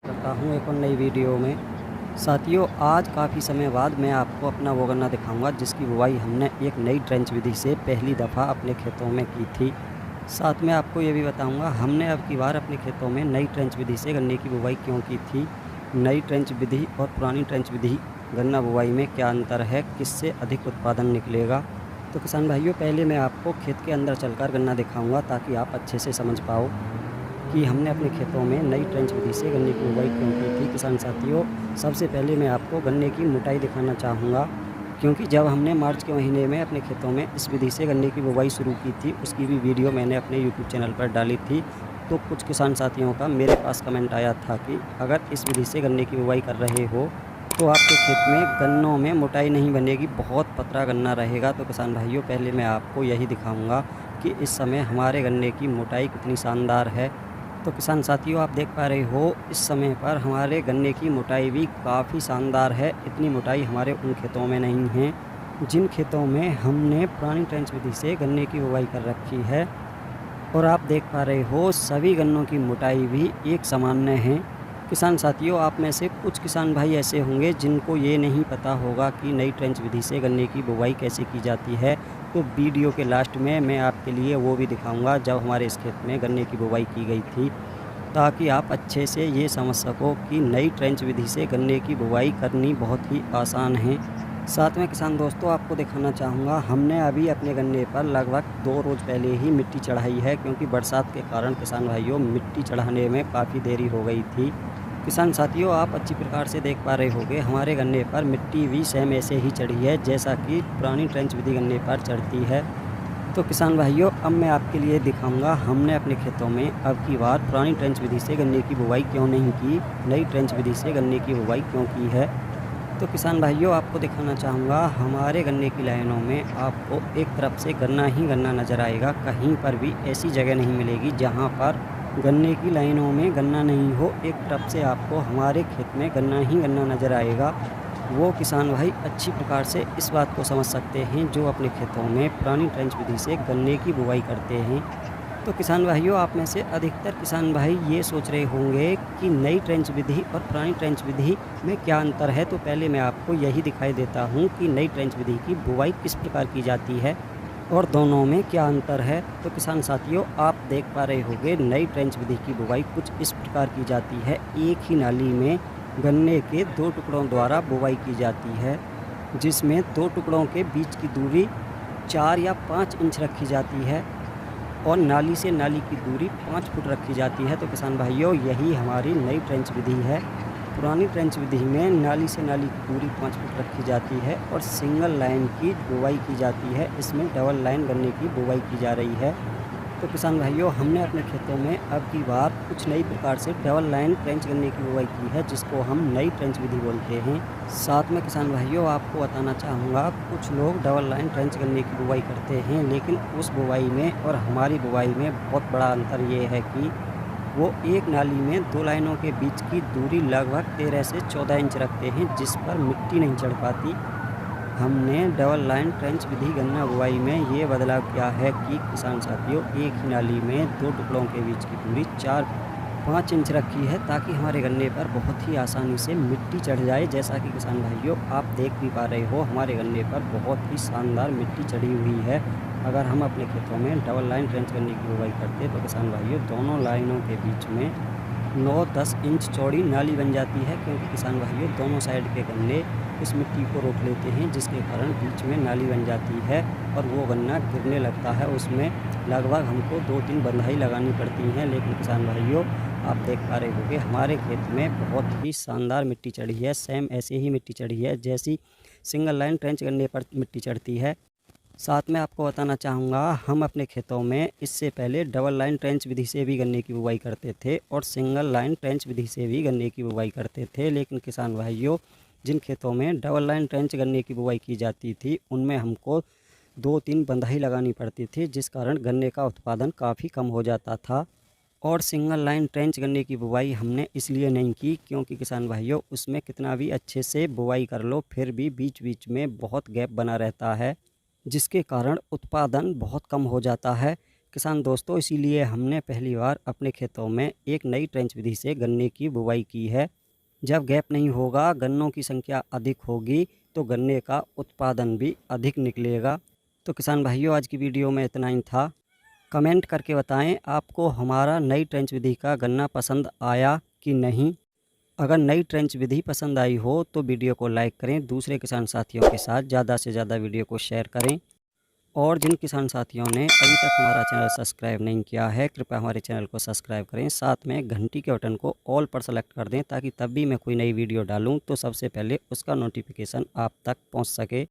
करता हूँ एक और नई वीडियो में। साथियों, आज काफ़ी समय बाद मैं आपको अपना वो गन्ना दिखाऊंगा जिसकी बुवाई हमने एक नई ट्रेंच विधि से पहली दफ़ा अपने खेतों में की थी। साथ में आपको ये भी बताऊंगा हमने अब की बार अपने खेतों में नई ट्रेंच विधि से गन्ने की बुवाई क्यों की थी। नई ट्रेंच विधि और पुरानी ट्रेंच विधि गन्ना बुवाई में क्या अंतर है, किससे अधिक उत्पादन निकलेगा। तो किसान भाइयों, पहले मैं आपको खेत के अंदर चलकर गन्ना दिखाऊंगा ताकि आप अच्छे से समझ पाओ कि हमने अपने खेतों में नई ट्रेंच विधि से गन्ने की बुवाई क्यों की थी। किसान साथियों, सबसे पहले मैं आपको गन्ने की मोटाई दिखाना चाहूँगा, क्योंकि जब हमने मार्च के महीने में अपने खेतों में इस विधि से गन्ने की बुवाई शुरू की थी, उसकी भी वीडियो मैंने अपने यूट्यूब चैनल पर डाली थी। तो कुछ किसान साथियों का मेरे पास कमेंट आया था कि अगर इस विधि से गन्ने की बुवाई कर रहे हो तो आपके खेत में गन्नों में मोटाई नहीं बनेगी, बहुत पतला गन्ना रहेगा। तो किसान भाइयों, पहले मैं आपको यही दिखाऊंगा कि इस समय हमारे गन्ने की मोटाई कितनी शानदार है। तो किसान साथियों, आप देख पा रहे हो इस समय पर हमारे गन्ने की मोटाई भी काफ़ी शानदार है। इतनी मोटाई हमारे उन खेतों में नहीं है जिन खेतों में हमने पुरानी ट्रेंच विधि से गन्ने की बुवाई कर रखी है। और आप देख पा रहे हो सभी गन्नों की मोटाई भी एक सामान्य है। किसान साथियों, आप में से कुछ किसान भाई ऐसे होंगे जिनको ये नहीं पता होगा कि नई ट्रेंच विधि से गन्ने की बुवाई कैसे की जाती है। तो वीडियो के लास्ट में मैं आपके लिए वो भी दिखाऊंगा जब हमारे इस खेत में गन्ने की बुवाई की गई थी, ताकि आप अच्छे से ये समझ सको कि नई ट्रेंच विधि से गन्ने की बुवाई करनी बहुत ही आसान है। साथ में किसान दोस्तों, आपको दिखाना चाहूँगा हमने अभी अपने गन्ने पर लगभग 2 रोज़ पहले ही मिट्टी चढ़ाई है, क्योंकि बरसात के कारण किसान भाइयों मिट्टी चढ़ाने में काफ़ी देरी हो गई थी। किसान साथियों, आप अच्छी प्रकार से देख पा रहे होंगे हमारे गन्ने पर मिट्टी भी सेम ऐसे ही चढ़ी है जैसा कि पुरानी ट्रेंच विधि गन्ने पर चढ़ती है। तो किसान भाइयों, अब मैं आपके लिए दिखाऊंगा हमने अपने खेतों में अब की बार पुरानी ट्रेंच विधि से गन्ने की बुवाई क्यों नहीं की, नई ट्रेंच विधि से गन्ने की बुवाई क्यों की है। तो किसान भाइयों, आपको दिखाना चाहूँगा हमारे गन्ने की लाइनों में आपको एक तरफ से गन्ना ही गन्ना नज़र आएगा। कहीं पर भी ऐसी जगह नहीं मिलेगी जहाँ पर गन्ने की लाइनों में गन्ना नहीं हो। एक तरफ से आपको हमारे खेत में गन्ना ही गन्ना नज़र आएगा। वो किसान भाई अच्छी प्रकार से इस बात को समझ सकते हैं जो अपने खेतों में पुरानी ट्रेंच विधि से गन्ने की बुवाई करते हैं। तो किसान भाइयों, आप में से अधिकतर किसान भाई ये सोच रहे होंगे कि नई ट्रेंच विधि और पुरानी ट्रेंच विधि में क्या अंतर है। तो पहले मैं आपको यही दिखाई देता हूँ कि नई ट्रेंच विधि की बुवाई किस प्रकार की जाती है और दोनों में क्या अंतर है। तो किसान साथियों, आप देख पा रहे होंगे नई ट्रेंच विधि की बुवाई कुछ इस प्रकार की जाती है। एक ही नाली में गन्ने के 2 टुकड़ों द्वारा बुवाई की जाती है, जिसमें 2 टुकड़ों के बीच की दूरी 4 या 5 इंच रखी जाती है और नाली से नाली की दूरी 5 फुट रखी जाती है। तो किसान भाइयों, यही हमारी नई ट्रेंच विधि है। पुरानी ट्रेंच विधि में नाली से नाली की दूरी 5 फुट रखी जाती है और सिंगल लाइन की बुवाई की जाती है। इसमें डबल लाइन गन्ने की बुवाई की जा रही है। तो किसान भाइयों, हमने अपने खेतों में अब की बार कुछ नई प्रकार से डबल लाइन ट्रेंच गन्ने की बुवाई की है, जिसको हम नई ट्रेंच विधि बोलते हैं। साथ में किसान भाइयों, आपको बताना चाहूँगा कुछ लोग डबल लाइन ट्रेंच गन्ने की बुवाई करते हैं, लेकिन उस बुवाई में और हमारी बुवाई में बहुत बड़ा अंतर ये है कि वो एक नाली में 2 लाइनों के बीच की दूरी लगभग 13 से 14 इंच रखते हैं, जिस पर मिट्टी नहीं चढ़ पाती। हमने डबल लाइन ट्रेंच विधि गन्ना बुवाई में ये बदलाव किया है कि किसान साथियों, एक ही नाली में 2 टुकड़ों के बीच की दूरी 4-5 इंच रखी है, ताकि हमारे गन्ने पर बहुत ही आसानी से मिट्टी चढ़ जाए। जैसा कि किसान भाइयों आप देख भी पा रहे हो हमारे गन्ने पर बहुत ही शानदार मिट्टी चढ़ी हुई है। अगर हम अपने खेतों में डबल लाइन ट्रेंच गन्ने की बुवाई करते तो किसान भाइयों दोनों लाइनों के बीच में 9-10 इंच चौड़ी नाली बन जाती है, क्योंकि किसान भाइयों दोनों साइड के गन्ने इस मिट्टी को रोक लेते हैं, जिसके कारण बीच में नाली बन जाती है और वो गन्ना गिरने लगता है। उसमें लगभग हमको 2-3 बंधाई लगानी पड़ती हैं। लेकिन किसान भाइयों, आप देख पा रहे होंगे हमारे खेत में बहुत ही शानदार मिट्टी चढ़ी है। सेम ऐसे ही मिट्टी चढ़ी है जैसी सिंगल लाइन ट्रेंच गन्ने पर मिट्टी चढ़ती है। साथ में आपको बताना चाहूँगा हम अपने खेतों में इससे पहले डबल लाइन ट्रेंच विधि से भी गन्ने की बुवाई करते थे और सिंगल लाइन ट्रेंच विधि से भी गन्ने की बुवाई करते थे। लेकिन किसान भाइयों, जिन खेतों में डबल लाइन ट्रेंच गन्ने की बुवाई की जाती थी उनमें हमको 2-3 बंधाई लगानी पड़ती थी, जिस कारण गन्ने का उत्पादन काफ़ी कम हो जाता था। और सिंगल लाइन ट्रेंच गन्ने की बुवाई हमने इसलिए नहीं की क्योंकि किसान भाइयों, उसमें कितना भी अच्छे से बुवाई कर लो फिर भी बीच बीच में बहुत गैप बना रहता है, जिसके कारण उत्पादन बहुत कम हो जाता है। किसान दोस्तों, इसीलिए हमने पहली बार अपने खेतों में एक नई ट्रेंच विधि से गन्ने की बुवाई की है। जब गैप नहीं होगा, गन्नों की संख्या अधिक होगी तो गन्ने का उत्पादन भी अधिक निकलेगा। तो किसान भाइयों, आज की वीडियो में इतना ही था। कमेंट करके बताएं आपको हमारा नई ट्रेंच विधि का गन्ना पसंद आया कि नहीं। अगर नई ट्रेंच विधि पसंद आई हो तो वीडियो को लाइक करें, दूसरे किसान साथियों के साथ ज़्यादा से ज़्यादा वीडियो को शेयर करें। और जिन किसान साथियों ने अभी तक हमारा चैनल सब्सक्राइब नहीं किया है, कृपया हमारे चैनल को सब्सक्राइब करें। साथ में घंटी के बटन को ऑल पर सेलेक्ट कर दें ताकि तब भी मैं कोई नई वीडियो डालूं तो सबसे पहले उसका नोटिफिकेशन आप तक पहुंच सके।